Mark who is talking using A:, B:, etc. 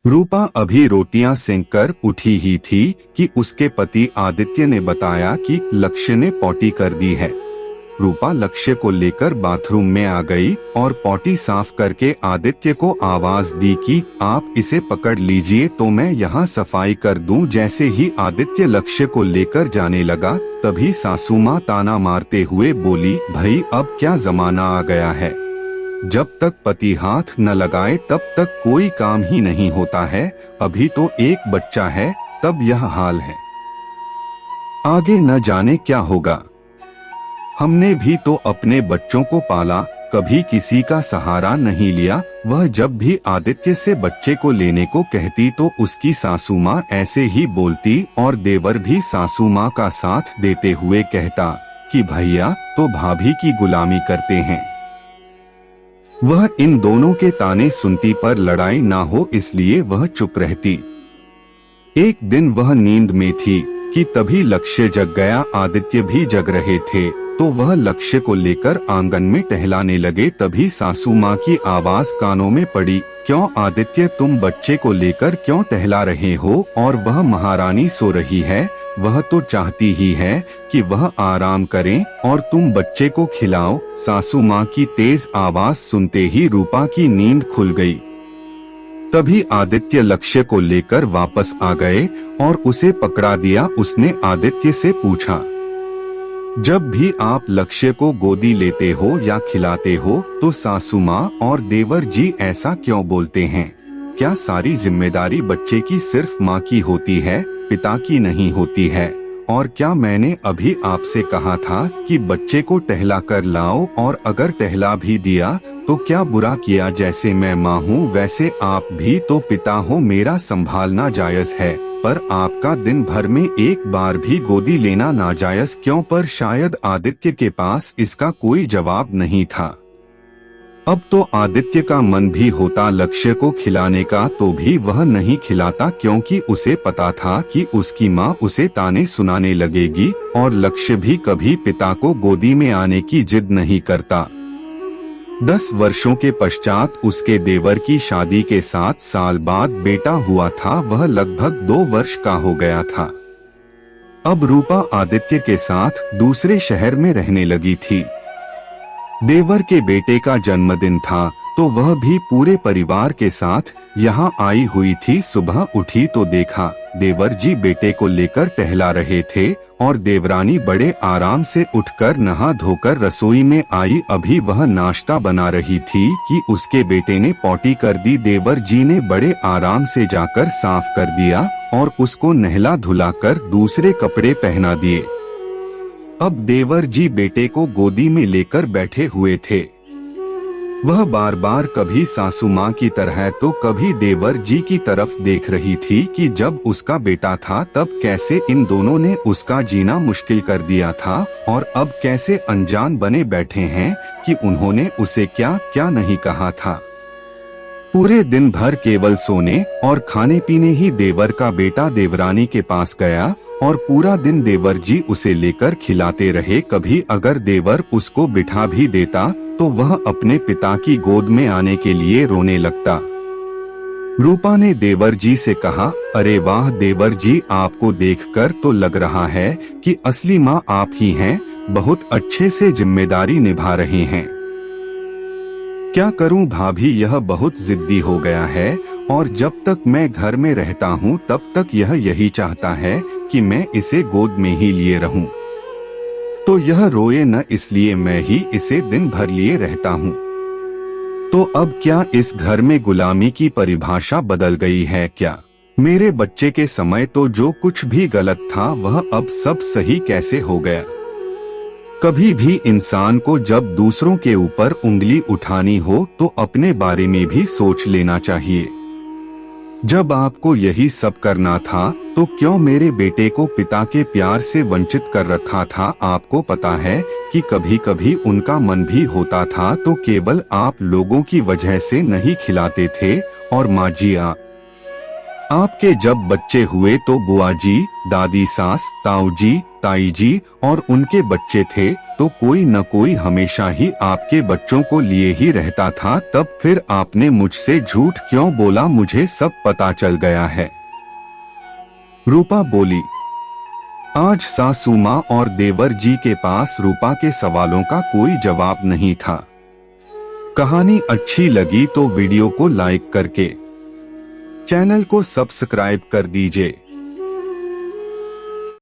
A: रूपा अभी रोटियां सेंककर उठी ही थी कि उसके पति आदित्य ने बताया कि लक्ष्य ने पॉटी कर दी है। रूपा लक्ष्य को लेकर बाथरूम में आ गई और पॉटी साफ करके आदित्य को आवाज दी कि आप इसे पकड़ लीजिए तो मैं यहाँ सफाई कर दूं। जैसे ही आदित्य लक्ष्य को लेकर जाने लगा तभी सासू माँ ताना मारते हुए बोली, भाई अब क्या जमाना आ गया है, जब तक पति हाथ न लगाए तब तक कोई काम ही नहीं होता है। अभी तो एक बच्चा है तब यह हाल है, आगे न जाने क्या होगा। हमने भी तो अपने बच्चों को पाला, कभी किसी का सहारा नहीं लिया। वह जब भी आदित्य से बच्चे को लेने को कहती तो उसकी सासू माँ ऐसे ही बोलती और देवर भी सासू माँ का साथ देते हुए कहता कि भैया तो भाभी की गुलामी करते हैं। वह इन दोनों के ताने सुनती पर लड़ाई ना हो इसलिए वह चुप रहती। एक दिन वह नींद में थी कि तभी लक्ष्य जग गया। आदित्य भी जग रहे थे तो वह लक्ष्य को लेकर आंगन में टहलाने लगे। तभी सासू माँ की आवाज कानों में पड़ी, क्यों आदित्य तुम बच्चे को लेकर क्यों टहला रहे हो? और वह महारानी सो रही है, वह तो चाहती ही है कि वह आराम करें और तुम बच्चे को खिलाओ। सासू माँ की तेज आवाज सुनते ही रूपा की नींद खुल गई। तभी आदित्य लक्ष्य को लेकर वापस आ गए और उसे पकड़ा दिया। उसने आदित्य से पूछा, जब भी आप लक्ष्य को गोदी लेते हो या खिलाते हो तो सासू माँ और देवर जी ऐसा क्यों बोलते हैं? क्या सारी जिम्मेदारी बच्चे की सिर्फ माँ की होती है, पिता की नहीं होती है? और क्या मैंने अभी आपसे कहा था कि बच्चे को टहला कर लाओ, और अगर टहला भी दिया तो क्या बुरा किया? जैसे मैं माँ हूँ वैसे आप भी तो पिता हो, मेरा संभालना जायज है, पर आपका दिन भर में एक बार भी गोदी लेना नाजायज क्यों? पर शायद आदित्य के पास इसका कोई जवाब नहीं था। अब तो आदित्य का मन भी होता लक्ष्य को खिलाने का तो भी वह नहीं खिलाता, क्योंकि उसे पता था कि उसकी माँ उसे ताने सुनाने लगेगी और लक्ष्य भी कभी पिता को गोदी में आने की जिद नहीं करता। 10 वर्षों के पश्चात उसके देवर की शादी के 7 साल बाद बेटा हुआ था। वह लगभग 2 वर्ष का हो गया था। अब रूपा आदित्य के साथ दूसरे शहर में रहने लगी थी। देवर के बेटे का जन्मदिन था तो वह भी पूरे परिवार के साथ यहाँ आई हुई थी। सुबह उठी तो देखा देवर जी बेटे को लेकर टहला रहे थे और देवरानी बड़े आराम से उठकर नहा धोकर रसोई में आई। अभी वह नाश्ता बना रही थी कि उसके बेटे ने पॉटी कर दी। देवर जी ने बड़े आराम से जाकर साफ कर दिया और उसको नहला धुलाकर दूसरे कपड़े पहना दिए। अब देवर जी बेटे को गोदी में लेकर बैठे हुए थे। वह बार बार कभी सासू माँ की तरह तो कभी देवर जी की तरफ देख रही थी कि जब उसका बेटा था तब कैसे इन दोनों ने उसका जीना मुश्किल कर दिया था, और अब कैसे अनजान बने बैठे हैं कि उन्होंने उसे क्या क्या नहीं कहा था। पूरे दिन भर केवल सोने और खाने पीने ही देवर का बेटा देवरानी के पास गया और पूरा दिन देवर जी उसे लेकर खिलाते रहे। कभी अगर देवर उसको बिठा भी देता तो वह अपने पिता की गोद में आने के लिए रोने लगता। रूपा ने देवर जी से कहा, अरे वाह देवर जी, आपको देखकर तो लग रहा है कि असली माँ आप ही हैं, बहुत अच्छे से जिम्मेदारी निभा रहे हैं। क्या करूं भाभी, यह बहुत जिद्दी हो गया है और जब तक मैं घर में रहता हूं तब तक यह यही चाहता है कि मैं इसे गोद में ही लिए रहूं, तो यह रोए न, इसलिए मैं ही इसे दिन भर लिए रहता हूं। तो अब क्या इस घर में गुलामी की परिभाषा बदल गई है क्या? मेरे बच्चे के समय तो जो कुछ भी गलत था वह अब सब सही कैसे हो गया? कभी भी इंसान को जब दूसरों के ऊपर उंगली उठानी हो तो अपने बारे में भी सोच लेना चाहिए। जब आपको यही सब करना था तो क्यों मेरे बेटे को पिता के प्यार से वंचित कर रखा था? आपको पता है कि कभी कभी उनका मन भी होता था तो केवल आप लोगों की वजह से नहीं खिलाते थे। और माँ जी आपके जब बच्चे हुए तो बुआ जी, दादी सास, ताऊ जी, ताई जी और उनके बच्चे थे तो कोई न कोई हमेशा ही आपके बच्चों को लिए ही रहता था, तब फिर आपने मुझसे झूठ क्यों बोला? मुझे सब पता चल गया है। रूपा बोली, आज सासू माँ और देवर जी के पास रूपा के सवालों का कोई जवाब नहीं था। कहानी अच्छी लगी तो वीडियो को लाइक करके चैनल को सब्सक्राइब कर दीजिए।